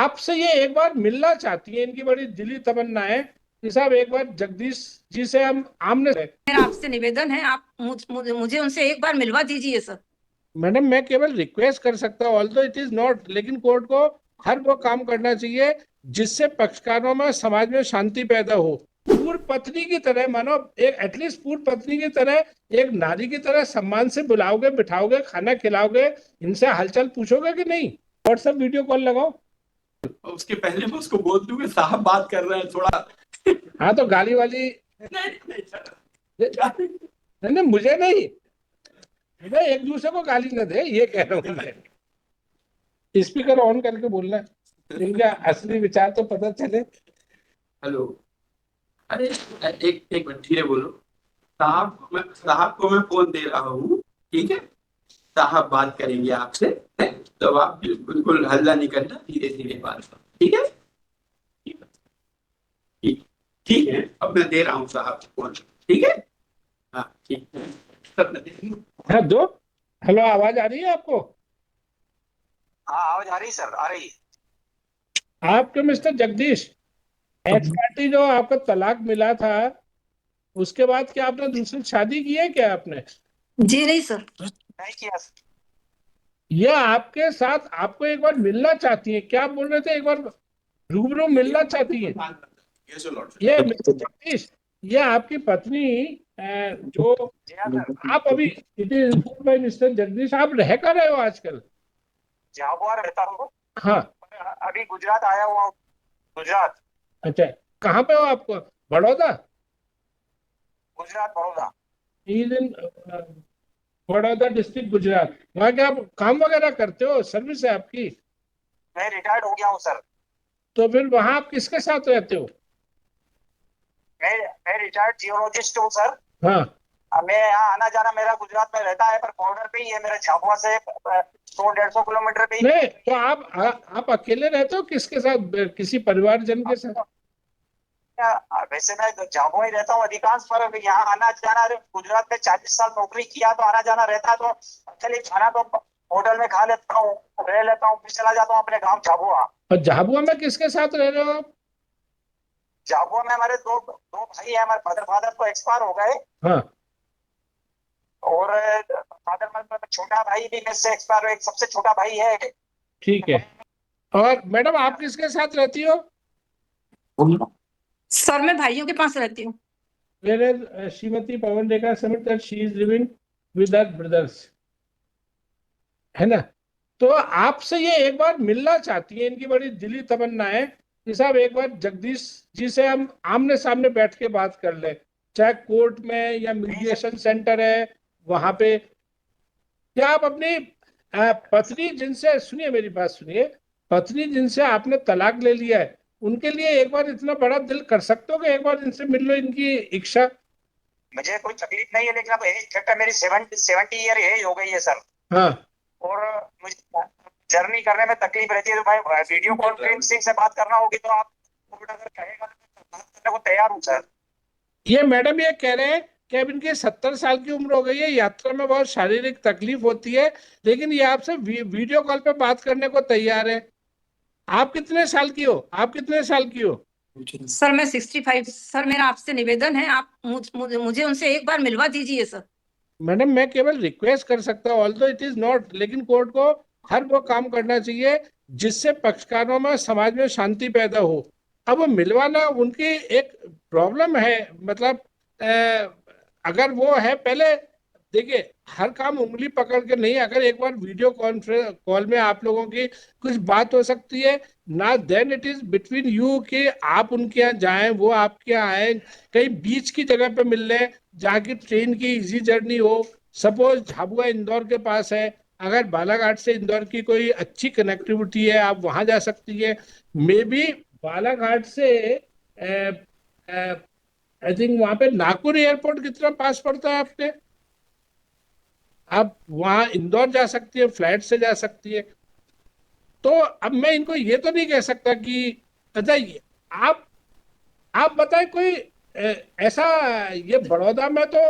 आपसे ये एक बार मिलना चाहती है, इनकी बड़ी दिली तमन्ना है कि साहब एक बार जगदीश जी से हम आमने से। मेरा आपसे निवेदन है, आप मुझे उनसे एक बार मिलवा दीजिए सर। मैडम मैं केवल रिक्वेस्ट कर सकता हूँ, ऑल्दो इट इज नॉट, लेकिन कोर्ट को हर वो काम करना चाहिए जिससे पक्षकारों में, समाज में शांति पैदा हो। पूर्व पत्नी की तरह मानो, एक एटलीस्ट पूर्व पत्नी की तरह, एक नारी की तरह सम्मान से बुलाओगे, बिठाओगे, खाना खिलाओगे, इनसे हालचाल पूछोगे कि नहीं? व्हाट्सएप वीडियो कॉल लगाओ। उसके पहले मैं उसको बोल दूं कि साहब बात कर रहे हैं थोड़ा। हाँ तो गाली वाली नहीं नहीं सर। नहीं, नहीं मुझे नहीं, मुझे एक दूसरे को गाली न दे, ये कह रहा हूँ मैं। स्पीकर ऑन करके बोलना है, इनका असली विचार तो पता चले। हेलो। अरे एक एक मिनट धीरे बोलो। साहब को मैं फोन दे रहा हूँ। ठीक है। साहब बात करेंगे आपसे। तो आप बिल्कुल हल्ला नहीं करना, धीरे धीरे बात करो, ठीक है। ठीक ठीक है, अब मैं दे रहा हूँ साहब को फोन, ठीक है। हाँ ठीक है, सब मैं दे रही हूँ। हाँ दो। हेलो, आवाज आ रही है आपको? हाँ आवाज आ रही सर, आ रही। आपके मिस्टर जगदीश, एक्स पार्टी जो आपका तलाक मिला था, उसके बाद क्या आपने दूसरी शादी की है क्या आपने? जी नहीं सर। नहीं किया सर। ये आपके साथ आपको एक बार मिलना चाहती है, क्या आप बोल रहे थे, एक बार रूबरू मिलना चाहती है? ये मिस्टर जगदीश, ये आपकी पत्नी जो जी हाँ सर। आप अभी, it is informed by mister Jagdish, आप रह कर रहे हो आजकल? झाबुआ रहता हूँ। हाँ। अभी गुजरात आया हुआ हूँ। गुजरात। अच्छा, कहाँ पे हो आप? Baroda? Gujarat Baroda. Is in Baroda district, Gujarat. वहाँ क्या आप काम वगैरह करते हो, सर्विस है आपकी? मैं रिटायर्ड हो गया हूँ सर। तो फिर वहाँ आप किसके साथ रहते हो? मैं रिटायर्ड जियोलॉजिस्ट हूँ सर। हाँ। मैं यहाँ आना जाना मेरा गुजरात में रहता है, पर बॉर्डर पे ही है मेरा, झाबुआ से 100-150 किलोमीटर पे ही। नहीं तो आप अकेले रहते हो, किसके साथ, किसी परिवारजन के साथ? वैसे मैं झाबुआ ही रहता हूँ अधिकांश, पर अभी यहाँ आना जाना, गुजरात में 40 साल नौकरी किया तो आना जाना रहता है, तो अकेले खाना तो होटल में खा लेता हूँ, रह लेता हूँ, फिर चला जाता हूँ अपने गाँव झाबुआ। और झाबुआ में किसके साथ रह रहे हो आप? झाबुआ में हमारे दो दो भाई है, हमारे फादर फादर तो एक्सपायर हो गए, हाँ। और फादर मतलब छोटा भाई भी मेरे से एक्सपायर हुए, एक सबसे छोटा भाई है। ठीक है। और मैडम आप किसके साथ रहती हो? सर मैं भाइयों के पास रहती हूँ। मेरे Shrimati Pawan Rekha submit that she is living with her brothers, है ना? तो आपसे ये एक बार मिलना चाहती है, इनकी बड़ी दिली तमन्ना है कि साहब एक बार जगदीश जी से हम आमने सामने बैठ के बात कर ले, चाहे कोर्ट में या मीडिएशन सेंटर है वहां पे। क्या आप अपनी पत्नी जिनसे, सुनिए मेरी बात सुनिए, पत्नी जिनसे आपने तलाक ले लिया है, उनके लिए एक बार इतना बड़ा दिल कर सकते हो कि एक बार इनसे मिल लो, इनकी इच्छा? मुझे कोई तकलीफ नहीं है, लेकिन अब एज घटकर मेरी 70 ईयर एज हो गई है सर। हाँ। और मुझे जर्नी करने में तकलीफ रहती है, तो भाई वीडियो कॉन्फ्रेंसिंग से बात करना होगी तो आप कोर्ट अगर कहेगा तो बात करने को तैयार हूँ सर। ये मैडम ये कह रहे हैं कि अब इनकी 70 साल की उम्र हो गई है, यात्रा में बहुत शारीरिक तकलीफ होती है, लेकिन ये आपसे वीडियो कॉल पे बात करने को तैयार है। आप कितने साल की हो, आप कितने साल की हो? सर मैं 65। सर मेरा आपसे निवेदन है, आप मुझे उनसे एक बार मिलवा दीजिए सर। मैडम मैं केवल रिक्वेस्ट कर सकता हूँ, ऑल्दो इट इज नॉट, लेकिन कोर्ट को हर वो काम करना चाहिए जिससे पक्षकारों में, समाज में शांति पैदा हो। अब वो मिलवाना उनकी एक प्रॉब्लम है, मतलब अगर वो है, पहले देखिए, हर काम उंगली पकड़ के नहीं, अगर एक बार वीडियो कॉन्फ्रेंस कॉल में आप लोगों की कुछ बात हो सकती है ना, then it is between you कि आप उनके यहाँ जाएं, वो आपके यहाँ आए, कहीं बीच की जगह पे मिल रहे, जहाँ की ट्रेन की इजी जर्नी हो। सपोज झाबुआ इंदौर के पास है, अगर बालाघाट से इंदौर की कोई अच्छी कनेक्टिविटी है, आप वहां जा सकती है। मे बी बालाघाट से आई थिंक वहां पे नागपुर एयरपोर्ट कितना पास पड़ता है आपके? आप वहां इंदौर जा सकती है, फ्लाइट से जा सकती है। तो अब मैं इनको ये तो नहीं कह सकता कि, अच्छा आप आप बताएं कोई ऐसा, ये बड़ौदा में तो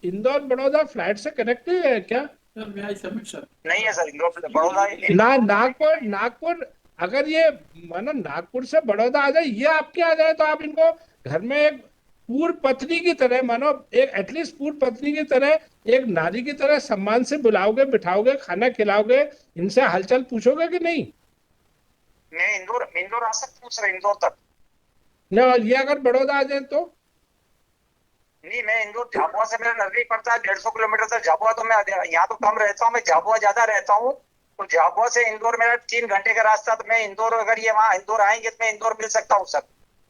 इंदौर बड़ौदा फ्लाइट से कनेक्ट है क्या? नहीं है सर, इंदौर से बड़ौदा ना नागपुर नागपुर अगर ये मानो नागपुर से बड़ौदा आ जाए, ये आपके आ जाए, तो आप इनको घर में एक पूर्व पत्नी की तरह, मानो एक एटलीस्ट पूर्व पत्नी की तरह, एक नारी की तरह सम्मान से बुलाओगे, बिठाओगे, खाना खिलाओगे, इनसे हालचाल पूछोगे कि नहीं? मैं इंदौर इंदौर आ सकता हूँ सर, इंदौर तक? न, और ये अगर बड़ौदा आ जाए तो? नहीं, मैं इंदौर झाबुआ से मेरा नजदीक पड़ता है, 150 किलोमीटर तक झाबुआ। तो मैं यहाँ तो कम रहता हूँ, मैं झाबुआ ज्यादा रहता हूँ। तो झाबुआ से इंदौर मेरा 3 घंटे का रास्ता। तो मैं इंदौर, अगर ये वहाँ इंदौर आएंगे तो मैं इंदौर मिल सकता हूँ सर?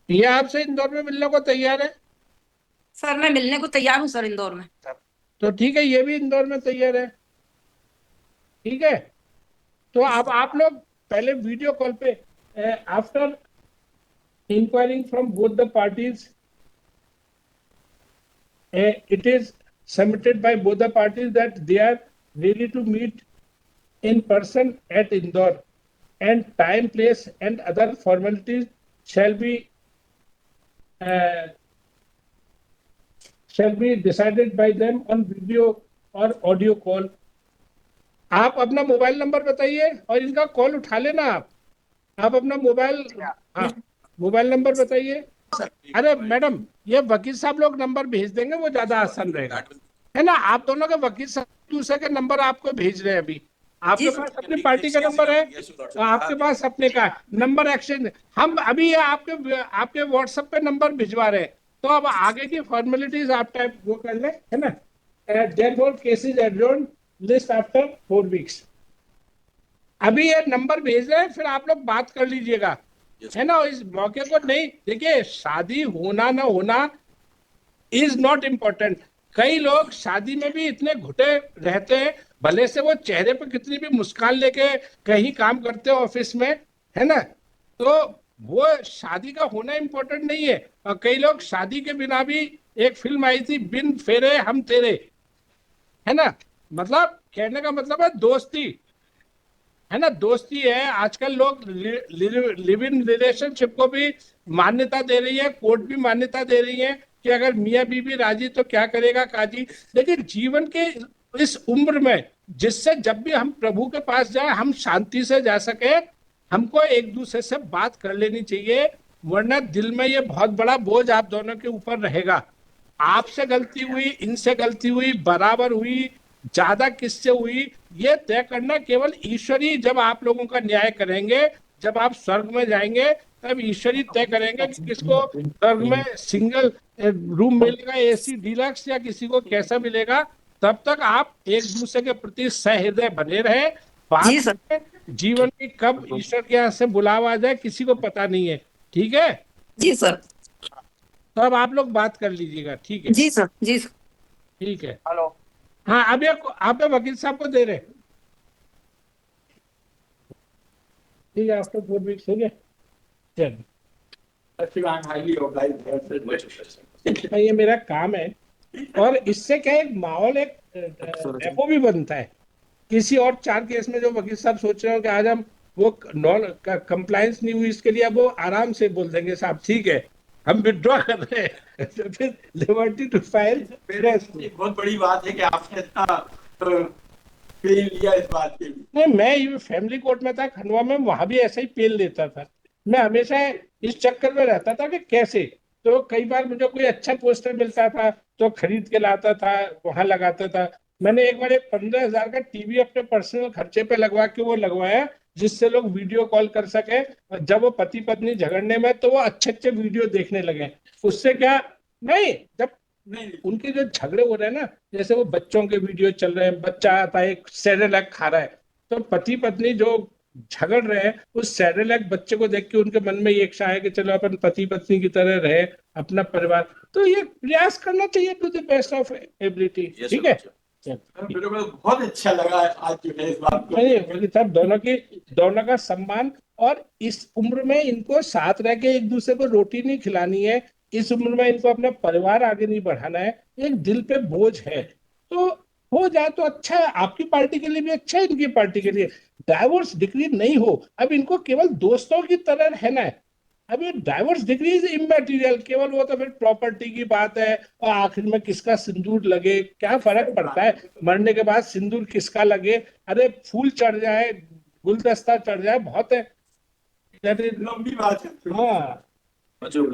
ये आपसे इंदौर में मिलने को तैयार है? सर मैं मिलने को तैयार हूँ सर, इंदौर में। तो ठीक है, ये भी इंदौर में तैयार है। ठीक है, तो अब आप लोग पहले वीडियो कॉल पे, after enquiring from both the parties, it is submitted by both the parties that they are ready to meet in person at Indore, and time, place and other formalities shall be decided by them on video or audio call. आप अपना mobile number बताइए और इनका call उठा लेना। आप अपना mobile, हाँ, मोबाइल नंबर बताइए। अरे मैडम, ये वकील साहब लोग नंबर भेज देंगे, वो ज्यादा आसान रहेगा, है ना? आप दोनों के वकील साहब दूसरे के नंबर आपको भेज रहे हैं अभी। आपके जी, पास अपनी पार्टी का नंबर है, आपके पास अपने का नंबर एक्सचेंज, हम अभी ये आपके व्हाट्सएप पे नंबर भिजवा रहे हैं। तो अब आगे की फॉर्मेलिटीज आप टाइप वो कर ले, है ना? Therefore case is adjourned, list after 4 weeks. अभी ये नंबर भेज रहे हैं, फिर आप लोग बात कर लीजिएगा, है ना? इस मौके को नहीं, देखिए, शादी होना ना होना इज नॉट इम्पोर्टेंट। कई लोग शादी में भी इतने घुटे रहते हैं, भले से वो चेहरे पे कितनी भी मुस्कान लेके कहीं काम करते हो ऑफिस में, है ना? तो वो शादी का होना इम्पोर्टेंट नहीं है। और कई लोग शादी के बिना भी, एक फिल्म आई थी, बिन फेरे हम तेरे, है ना? मतलब कहने का मतलब है दोस्ती, है ना? दोस्ती है। आजकल लोग लिव इन रिलेशनशिप को भी मान्यता दे रही है, कोर्ट भी मान्यता दे रही है कि अगर मियाँ बीवी राजी तो क्या करेगा काजी। लेकिन जीवन के इस उम्र में, जिससे जब भी हम प्रभु के पास जाए हम शांति से जा सके, हमको एक दूसरे से बात कर लेनी चाहिए, वरना दिल में ये बहुत बड़ा बोझ आप दोनों के ऊपर रहेगा। आपसे गलती हुई, इनसे गलती हुई, बराबर हुई, ज्यादा किससे हुई, ये तय करना केवल ईश्वर ही, जब आप लोगों का न्याय करेंगे, जब आप स्वर्ग में जाएंगे, तब ईश्वर ही तय करेंगे कि किसको स्वर्ग में सिंगल रूम मिलेगा, एसी डीलक्स, या किसी को कैसा मिलेगा। तब तक आप एक दूसरे के प्रति सहृदय बने रहे। जी सर। बात जीवन की कब ईश्वर के यहाँ से बुलावा आ जाए किसी को पता नहीं है। ठीक है, जी सर। तो अब आप लोग बात कर लीजिएगा। ठीक है, जी सर। जी सर। ठीक है। हेलो। हाँ, अब ये आप ये वकील साहब को दे रहे, ठीक है, आपको 4 वीक्स हो गए। चलिए, ये मेरा काम है, और इससे क्या एक माहौल, एक डेपो भी बनता है। किसी और 4 केस में जो वकील साहब सोच रहे हो कि आज हम वो नॉन कंप्लायंस नहीं हुई, इसके लिए अब वो आराम से बोल देंगे साहब ठीक है हम विड्रॉ कर रहे हैं, तो फिर लिबर्टी टू फाइल। बहुत बड़ी बात है कि आपने इतना पेन लिया इस बात के लिए। नहीं, मैं ये फैमिली कोर्ट में था खंडवा में, वहां भी ऐसा ही पेल लेता था। मैं हमेशा इस चक्कर में रहता था कि कैसे, तो कई बार मुझे कोई अच्छा पोस्टर मिलता था तो खरीद के लाता था, वहां लगाता था। मैंने एक बार एक 15,000 का टीवी अपने पर्सनल खर्चे पे लगवा के वो लगवाया, जिससे लोग वीडियो कॉल कर सके, और जब वो पति पत्नी झगड़ने में तो वो अच्छे अच्छे वीडियो देखने लगे। उससे क्या, नहीं, जब नहीं उनके जो झगड़े हो रहे हैं ना, जैसे वो बच्चों के वीडियो चल रहे हैं, बच्चा आता है एक सेरेलैक खा रहा है, तो पति पत्नी जो झगड़ रहे हैं, उस सेरेलैक बच्चे को देख के उनके मन में ये इच्छा है कि चलो अपन पति पत्नी की तरह रहे, अपना परिवार। तो ये प्रयास करना चाहिए to the best of ability. ठीक है, मेरे को बहुत अच्छा लगा आज जो है इस बात को। नहीं वकील साहब, दोनों का सम्मान, और इस उम्र में इनको साथ रह के एक दूसरे को रोटी नहीं खिलानी है, इस उम्र में इनको अपना परिवार आगे नहीं बढ़ाना है, एक दिल पे बोझ है, तो हो जाए तो अच्छा है, आपकी पार्टी के लिए भी अच्छा है, इनकी पार्टी के लिए। डाइवोर्स डिक्री नहीं हो, अब इनको केवल दोस्तों की तरह रहना है। अब ये डाइवोर्स डिग्री इज इमेटीरियल, केवल वो तो फिर प्रॉपर्टी की बात है, और आखिर में किसका सिंदूर लगे, क्या फर्क पड़ता है, मरने के बाद सिंदूर किसका लगे, अरे फूल चढ़ जाए, गुलदस्ता चढ़ जाए, बहुत है। दैट इज लंबी बात है हाँ जो